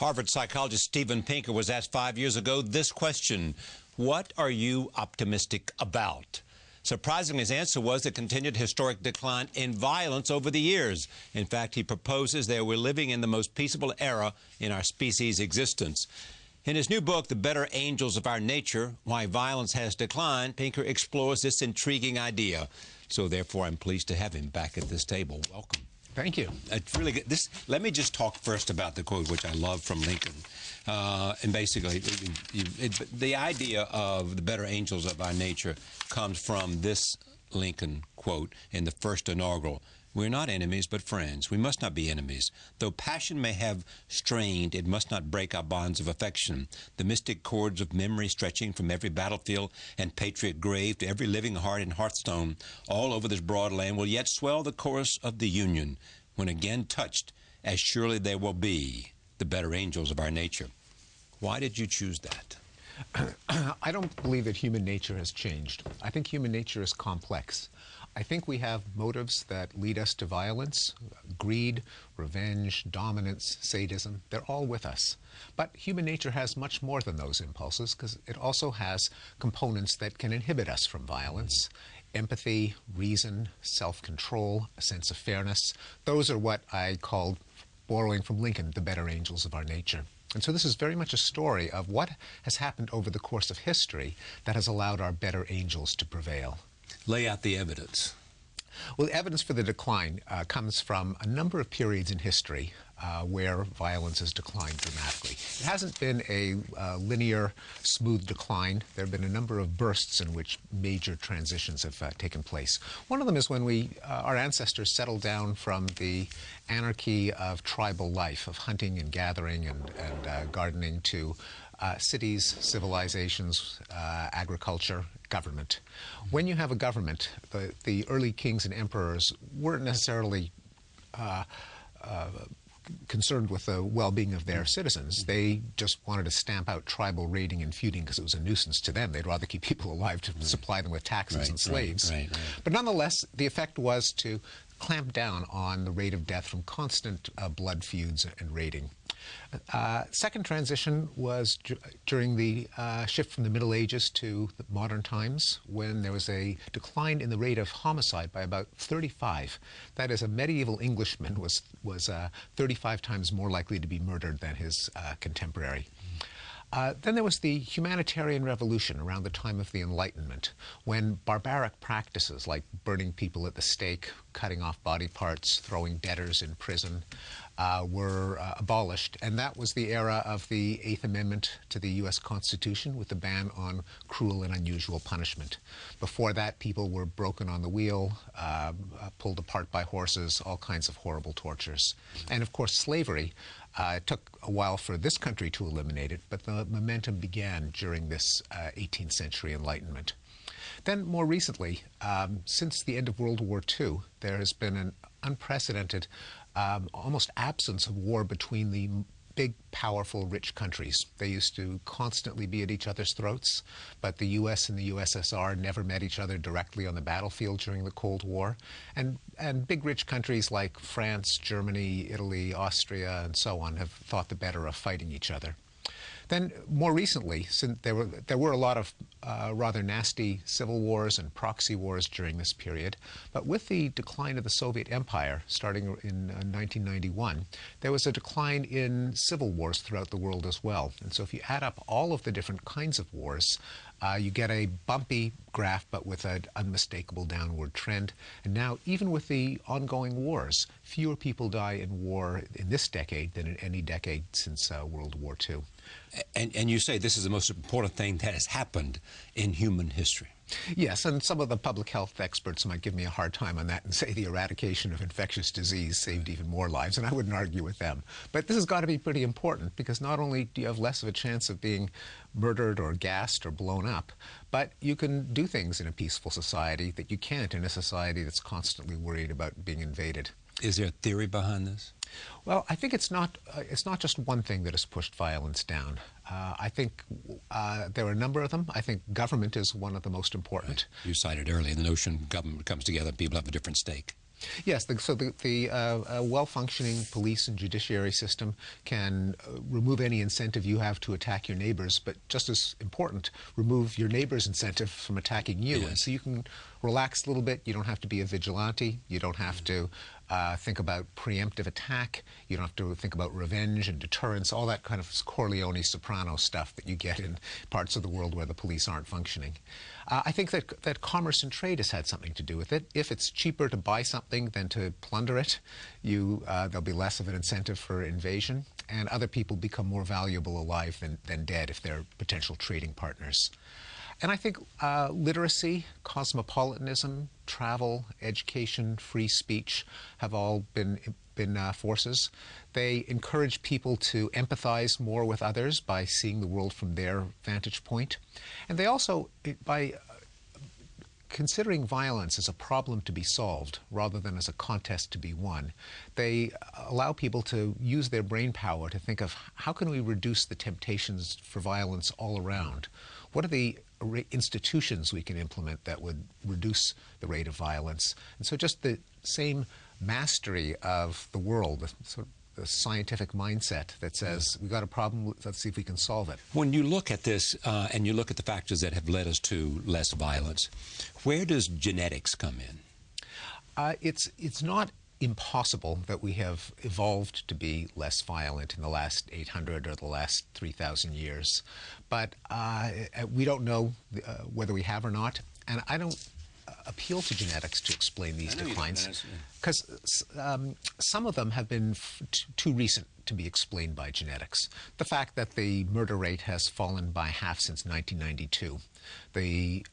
Harvard psychologist Steven Pinker was asked 5 years ago this question: what are you optimistic about? Surprisingly, his answer was the continued historic decline in violence over the years. In fact, he proposes that we're living in the most peaceable era in our species' existence. In his new book, The Better Angels of Our Nature, Why Violence Has Declined, Pinker explores this intriguing idea. So therefore, I'm pleased to have him back at this table. Welcome. Thank you. It's really good. Let me just talk first about the quote, which I love, from Lincoln. And basically, the idea of the better angels of our nature comes from this Lincoln quote in the first inaugural. We're not enemies, but friends. We must not be enemies. Though passion may have strained, it must not break our bonds of affection. The mystic cords of memory stretching from every battlefield and patriot grave to every living heart and hearthstone all over this broad land will yet swell the chorus of the Union. When again touched, as surely there will be the better angels of our nature. Why did you choose that? I don't believe that human nature has changed. I think human nature is complex. I think we have motives that lead us to violence, greed, revenge, dominance, sadism. They're all with us. But human nature has much more than those impulses, because it also has components that can inhibit us from violence. Empathy, reason, self-control, a sense of fairness. Those are what I called, borrowing from Lincoln, the better angels of our nature. And so this is very much a story of what has happened over the course of history that has allowed our better angels to prevail. Lay out the evidence. Well, the evidence for the decline comes from a number of periods in history where violence has declined dramatically. It hasn't been a linear, smooth decline. There have been a number of bursts in which major transitions have taken place. One of them is when our ancestors settled down from the anarchy of tribal life, of hunting and gathering and gardening, to cities, civilizations, agriculture, government. When you have a government, the early kings and emperors weren't necessarily concerned with the well-being of their citizens. They just wanted to stamp out tribal raiding and feuding because it was a nuisance to them. They'd rather keep people alive to supply them with taxes and slaves. But nonetheless, the effect was to clamp down on the rate of death from constant blood feuds and raiding. Second transition was during the shift from the Middle Ages to the modern times, when there was a decline in the rate of homicide by about 35. That is, a medieval Englishman was 35 times more likely to be murdered than his contemporary. Then there was the humanitarian revolution around the time of the Enlightenment, when barbaric practices like burning people at the stake, cutting off body parts, throwing debtors in prison were abolished. And that was the era of the Eighth Amendment to the U.S. Constitution, with the ban on cruel and unusual punishment. Before that, people were broken on the wheel, pulled apart by horses, all kinds of horrible tortures. And of course, slavery. It took a while for this country to eliminate it, but the momentum began during this 18th century Enlightenment. Then more recently, since the end of World War II, there has been an unprecedented almost absence of war between the big, powerful, rich countries. They used to constantly be at each other's throats, but the U.S. and the USSR never met each other directly on the battlefield during the Cold War. And big, rich countries like France, Germany, Italy, Austria, and so on have thought the better of fighting each other. Then, more recently, since there were a lot of rather nasty civil wars and proxy wars during this period, but with the decline of the Soviet Empire, starting in 1991, there was a decline in civil wars throughout the world as well. And so if you add up all of the different kinds of wars, you get a bumpy graph, but with an unmistakable downward trend. And now, even with the ongoing wars, fewer people die in war in this decade than in any decade since World War II. And you say this is the most important thing that has happened in human history. Yes, and some of the public health experts might give me a hard time on that and say the eradication of infectious disease saved even more lives, and I wouldn't argue with them. But this has got to be pretty important, because not only do you have less of a chance of being murdered or gassed or blown up, but you can do things in a peaceful society that you can't in a society that's constantly worried about being invaded. Is there a theory behind this? Well, I think it's not just one thing that has pushed violence down. I think there are a number of them. I think government is one of the most important. Right. You cited earlier the notion government comes together, people have a different stake. Yes, the well-functioning police and judiciary system can remove any incentive you have to attack your neighbors, but just as important, remove your neighbor's incentive from attacking you. Yes. And so you can relax a little bit. You don't have to be a vigilante. You don't have to think about preemptive attack. You don't have to think about revenge and deterrence, all that kind of Corleone Soprano stuff that you get in parts of the world where the police aren't functioning. I think that commerce and trade has had something to do with it. If it's cheaper to buy something than to plunder it, there'll be less of an incentive for invasion, and other people become more valuable alive than dead if they're potential trading partners. And I think literacy, cosmopolitanism, travel, education, free speech have all been forces. They encourage people to empathize more with others by seeing the world from their vantage point. And they also, by considering violence as a problem to be solved rather than as a contest to be won, they allow people to use their brain power to think of how can we reduce the temptations for violence all around? What are the institutions we can implement that would reduce the rate of violence? And so just the same mastery of the world, the sort of the scientific mindset that says, we've got a problem, let's see if we can solve it. When you look at this and you look at the factors that have led us to less violence, where does genetics come in? It's not impossible that we have evolved to be less violent in the last 800 or the last 3,000 years. But we don't know whether we have or not. And I don't appeal to genetics to explain these declines, because some of them have been too recent to be explained by genetics. The fact that the murder rate has fallen by half since 1992, the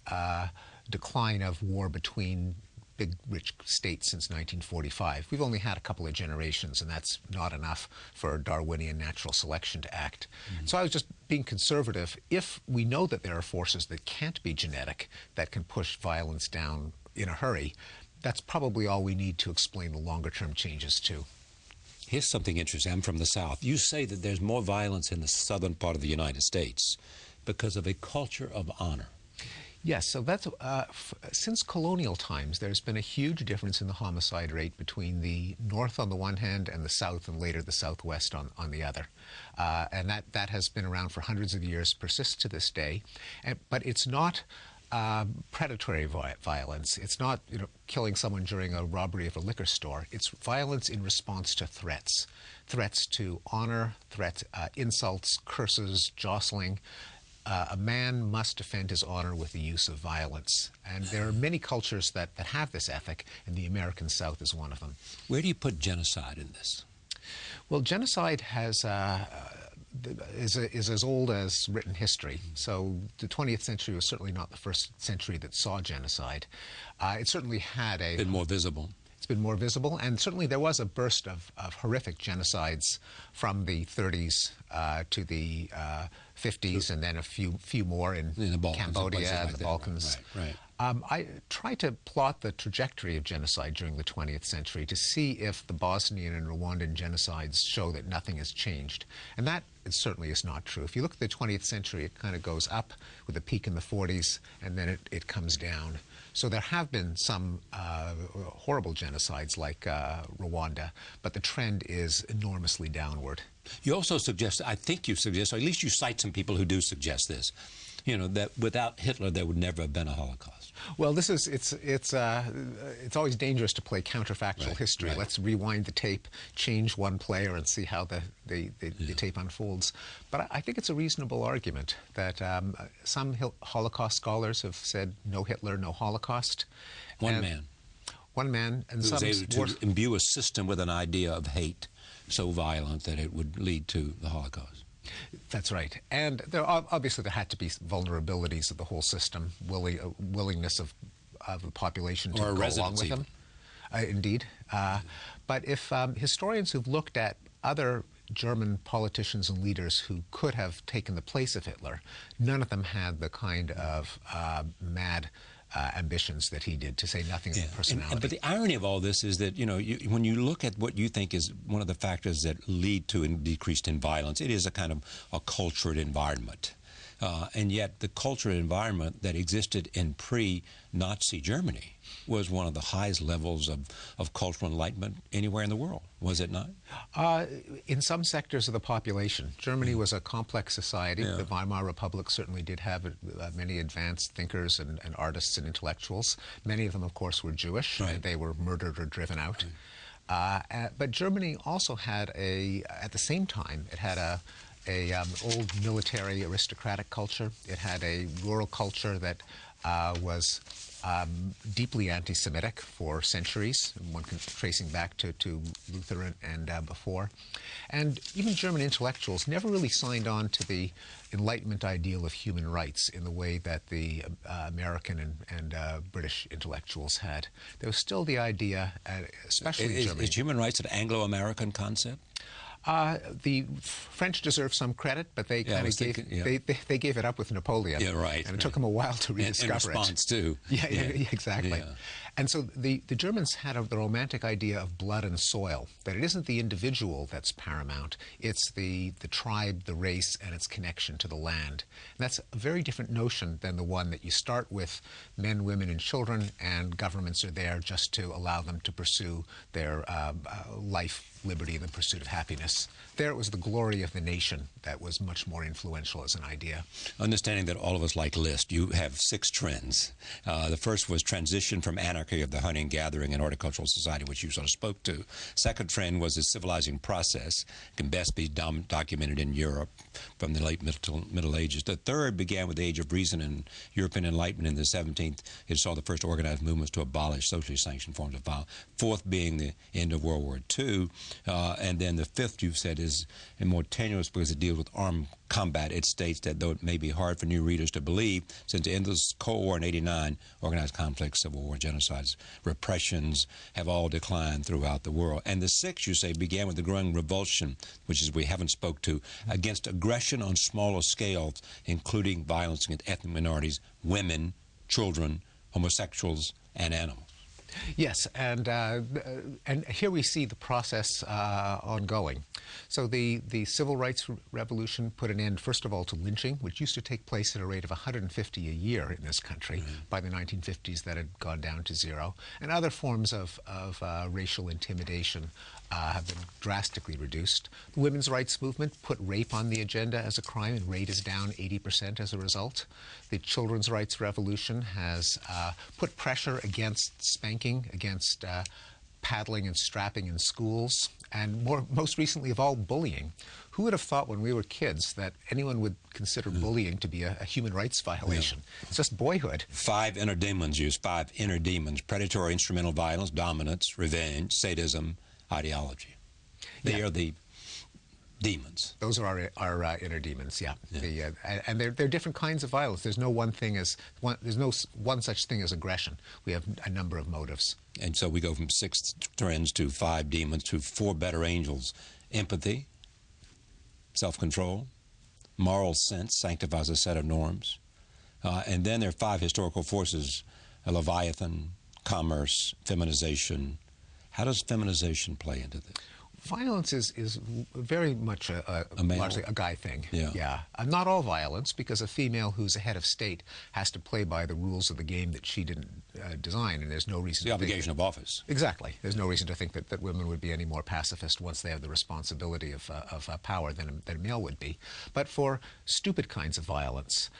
decline of war between big, rich states since 1945. We've only had a couple of generations, and that's not enough for Darwinian natural selection to act. So I was just being conservative. If we know that there are forces that can't be genetic, that can push violence down in a hurry, that's probably all we need to explain the longer-term changes too. Here's something interesting. I'm from the South. You say that there's more violence in the southern part of the United States because of a culture of honor. Yes, so that's since colonial times, there's been a huge difference in the homicide rate between the North on the one hand and the South, and later the Southwest on the other. And that has been around for hundreds of years, persists to this day. But it's not predatory violence. It's not killing someone during a robbery of a liquor store. It's violence in response to threats. Threats to honor, insults, curses, jostling. A man must defend his honor with the use of violence. And there are many cultures that have this ethic, and the American South is one of them. Where do you put genocide in this? Well, genocide has is as old as written history. So the 20th century was certainly not the first century that saw genocide. It certainly had been more visible. It's been more visible, and certainly there was a burst of horrific genocides from the 30s to the 50s, and then a few more in the Balkans, Cambodia and the Balkans. Right. I tried to plot the trajectory of genocide during the 20th century to see if the Bosnian and Rwandan genocides show that nothing has changed. And that certainly is not true. If you look at the 20th century, it kind of goes up with a peak in the 40s, and then it comes down. So there have been some horrible genocides like Rwanda, but the trend is enormously downward. You also suggest, I think you suggest, or at least you cite some people who do suggest this, that without Hitler there would never have been a Holocaust. Well, it's always dangerous to play counterfactual history. Right. Let's rewind the tape, change one player, and see how the tape unfolds. But I think it's a reasonable argument that some Holocaust scholars have said no Hitler, no Holocaust. One man, and who some was able to imbue a system with an idea of hate so violent that it would lead to the Holocaust. That's right. And obviously there had to be vulnerabilities of the whole system, willingness of the population to go along with them. Indeed. But if historians who've looked at other German politicians and leaders who could have taken the place of Hitler, none of them had the kind of mad ambitions that he did, to say nothing of personality. But the irony of all this is that, when you look at what you think is one of the factors that lead to decreased in violence, it is a kind of a cultured environment. And yet the cultural environment that existed in pre-Nazi Germany was one of the highest levels of cultural enlightenment anywhere in the world, was it not? In some sectors of the population. Germany was a complex society. The Weimar Republic certainly did have many advanced thinkers and artists and intellectuals. Many of them, of course, were Jewish. Right. And they were murdered or driven out. But Germany also had at the same time, it had a old military aristocratic culture. It had a rural culture that was deeply anti-Semitic for centuries, tracing back to Luther and before. And even German intellectuals never really signed on to the Enlightenment ideal of human rights in the way that the American and British intellectuals had. There was still the idea, especially in Germany. Is human rights an Anglo-American concept? The French deserve some credit, but they kind of they gave it up with Napoleon. Yeah, right. And it took them a while to rediscover it. In response too. Yeah, exactly. Yeah. And so the Germans had the romantic idea of blood and soil, that it isn't the individual that's paramount, it's the tribe, the race, and its connection to the land. And that's a very different notion than the one that you start with men, women, and children, and governments are there just to allow them to pursue their life, liberty, and the pursuit of happiness. There it was the glory of the nation that was much more influential as an idea. Understanding that all of us like lists, you have 6 trends. The first was transition from anarchy of the hunting, gathering, and horticultural society, which you sort of spoke to. Second trend was the civilizing process, can best be documented in Europe from the late Middle Ages. The third began with the Age of Reason and European Enlightenment in the 17th. It saw the first organized movements to abolish socially sanctioned forms of violence. Fourth being the end of World War II. And then the fifth, you've said, is more tenuous because it deals with armed combat. It states that though it may be hard for new readers to believe, since the end of the Cold War in '89, organized conflicts, civil war, genocides, repressions have all declined throughout the world. And the sixth, you say, began with the growing revulsion, which is we haven't spoke to, against aggression on smaller scales, including violence against ethnic minorities, women, children, homosexuals, and animals. Yes, and here we see the process ongoing. So the civil rights revolution put an end, first of all, to lynching, which used to take place at a rate of 150 a year in this country. By the 1950s, that had gone down to 0. And other forms of racial intimidation have been drastically reduced. The women's rights movement put rape on the agenda as a crime, and rape is down 80% as a result. The children's rights revolution has put pressure against spanking, against paddling and strapping in schools, and most recently of all, bullying. Who would have thought when we were kids that anyone would consider bullying to be a human rights violation? It's just boyhood. 5 inner demons, use 5 inner demons: predatory instrumental violence, dominance, revenge, sadism, ideology. They are the demons. Those are our inner demons, yeah. And they're different kinds of violence. There's no there's no one such thing as aggression. We have a number of motives. And so we go from 6 trends to 5 demons to 4 better angels: empathy, self-control, moral sense sanctifies a set of norms, and then there are 5 historical forces: a Leviathan, commerce, feminization. How does feminization play into this? Violence is very much largely a guy thing. Yeah. Not all violence, because a female who's a head of state has to play by the rules of the game that she didn't design, and there's no reason the obligation of office. Exactly. There's no reason to think that women would be any more pacifist once they have the responsibility of power than a male would be. But for stupid kinds of violence,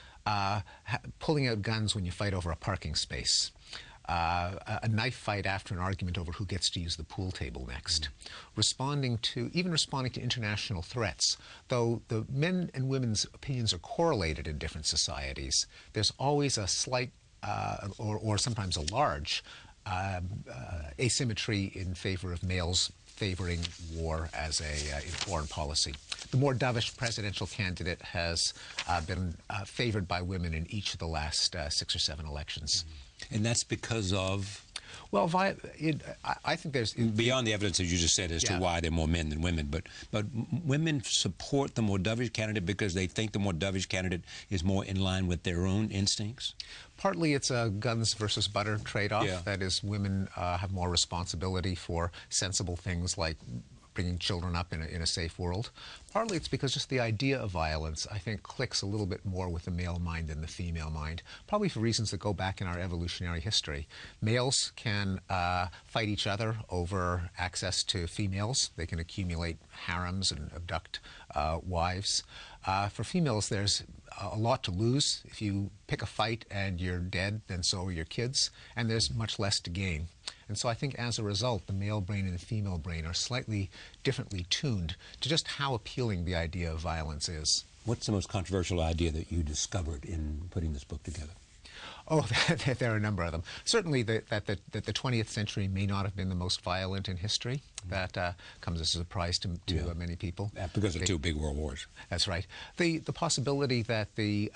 pulling out guns when you fight over a parking space, a knife fight after an argument over who gets to use the pool table next. Responding to international threats. Though the men and women's opinions are correlated in different societies, there's always a slight or sometimes a large asymmetry in favor of males favoring war as in foreign policy. The more dovish presidential candidate has been favored by women in each of the last 6 or 7 elections. And that's because of? Well, I think there's... Beyond the evidence that you just said as to why there are more men than women, but women support the more dovish candidate because they think the more dovish candidate is more in line with their own instincts? Partly it's a guns versus butter trade-off. That is, women have more responsibility for sensible things like bringing children up in a safe world. Partly it's because just the idea of violence, I think, clicks a little bit more with the male mind than the female mind, probably for reasons that go back in our evolutionary history. Males can fight each other over access to females. They can accumulate harems and abduct wives. For females, there's a lot to lose. If you pick a fight and you're dead, then so are your kids, and there's much less to gain. And so I think as a result, the male brain and the female brain are slightly differently tuned to just how appealing the idea of violence is. What's the most controversial idea that you discovered in putting this book together? Oh, there are a number of them. Certainly that the 20th century may not have been the most violent in history. That comes as a surprise to many people. Because of two big world wars. That's right. The possibility that the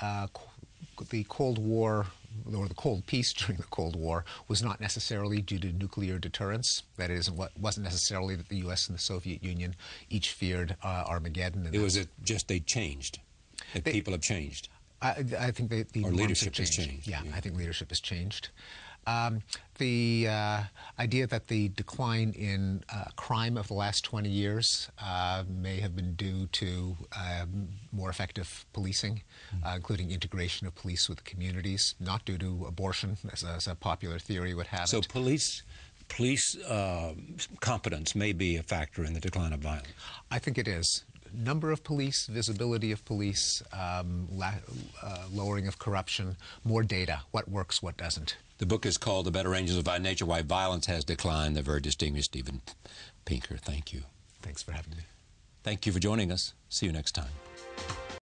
Cold War, or the Cold Peace during the Cold War, was not necessarily due to nuclear deterrence. That is, it wasn't necessarily that the U.S. and the Soviet Union each feared Armageddon. It was just they changed. That people have changed. I think the leadership has changed. Yeah, I think leadership has changed. The idea that the decline in crime of the last 20 years may have been due to more effective policing, including integration of police with communities, not due to abortion, as a popular theory would have it. So police competence may be a factor in the decline of violence. I think it is. Number of police, visibility of police, lowering of corruption, more data, what works, what doesn't. The book is called The Better Angels of Our Nature, Why Violence Has Declined. The very distinguished Steven Pinker. Thank you. Thanks for having me. Thank you for joining us. See you next time.